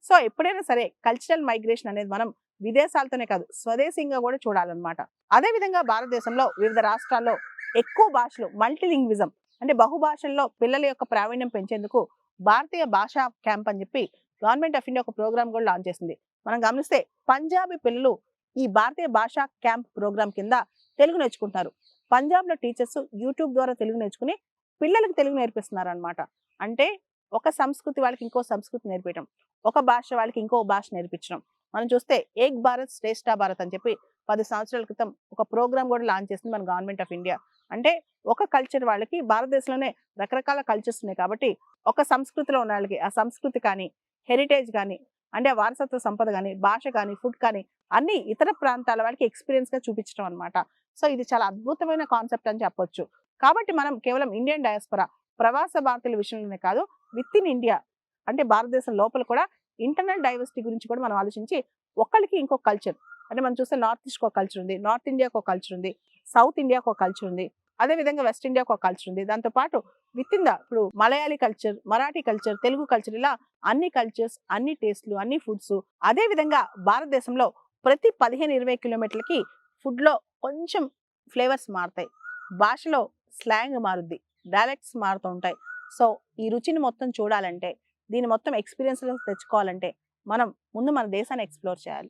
So ఎప్పుడైనా సరే cultural migration అనేది మనం విదేశాలతోనే కాదు స్వదేశీయంగా కూడా చూడాలన్నమాట. అదే విధంగా భారతదేశంలో వివిధ రాష్ట్రాల్లో ఎక్కువ భాషలు మల్టీలింగ్విజం అంటే బహుభాషల్లో పిల్లల యొక్క ప్రావీణ్యం పెంచేందుకు భారతీయ భాషా క్యాంప్ అని చెప్పి గవర్నమెంట్ ఆఫ్ ఇండియా ఒక ప్రోగ్రామ్ కూడా లాంచ్ చేసింది. మనం గమనిస్తే పంజాబీ పిల్లలు ఈ భారతీయ భాషా క్యాంప్ ప్రోగ్రామ్ కింద తెలుగు నేర్చుకుంటున్నారు. పంజాబ్లో టీచర్స్ యూట్యూబ్ ద్వారా తెలుగు నేర్చుకుని పిల్లలకు తెలుగు నేర్పిస్తున్నారు అనమాట. అంటే ఒక సంస్కృతి వాళ్ళకి ఇంకో సంస్కృతి నేర్పించడం, ఒక భాష వాళ్ళకి ఇంకో భాష నేర్పించడం. మనం చూస్తే ఏక్ భారత్ శ్రేష్ఠ భారత్ అని చెప్పి 10 సంవత్సరాల క్రితం ఒక ప్రోగ్రామ్ కూడా లాంచ్ చేసింది మన గవర్నమెంట్ ఆఫ్ ఇండియా. అంటే ఒక కల్చర్ వాళ్ళకి భారతదేశంలోనే రకరకాల కల్చర్స్ ఉన్నాయి కాబట్టి ఒక సంస్కృతిలో ఉన్న వాళ్ళకి ఆ సంస్కృతి కానీ హెరిటేజ్ కానీ అంటే ఆ వారసత్వ సంపద కానీ భాష కానీ ఫుడ్ కానీ అన్ని ఇతర ప్రాంతాల వాళ్ళకి ఎక్స్పీరియన్స్ గా చూపించడం అనమాట. సో ఇది చాలా అద్భుతమైన కాన్సెప్ట్ అని చెప్పొచ్చు. కాబట్టి మనం కేవలం ఇండియన్ డయాస్పరా ప్రవాస భారతీయుల విషయంలోనే కాదు విత్ ఇన్ ఇండియా అంటే భారతదేశం లోపల కూడా ఇంటర్నల్ డైవర్సిటీ గురించి కూడా మనం ఆలోచించి ఒకరికి ఇంకో కల్చర్ అంటే మనం చూస్తే నార్త్ ఈస్ట్ ఒక కల్చర్ ఉంది, నార్త్ ఇండియాకు ఒక కల్చర్ ఉంది, సౌత్ ఇండియాకు ఒక కల్చర్ ఉంది, అదే విధంగా వెస్ట్ ఇండియాకు ఒక కల్చర్ ఉంది. దాంతో పాటు విత్ ఇన్ ద ఇప్పుడు Malayali culture, Marathi culture, Telugu culture ఇలా అన్ని కల్చర్స్, అన్ని టేస్ట్లు, అన్ని ఫుడ్స్. అదే విధంగా భారతదేశంలో ప్రతి 15-20 కిలోమీటర్లకి ఫుడ్ లో కొంచెం ఫ్లేవర్స్ మారుతాయి, భాషలో స్లాంగ్ మారుద్ది, డైలెక్ట్స్ మారుతూ ఉంటాయి. సో ఈ రుచిని మొత్తం చూడాలంటే దీని మొత్తం ఎక్స్పీరియన్స్ తెచ్చుకోవాలంటే మనం ముందు మన దేశాన్ని ఎక్స్ప్లోర్ చేయాలి.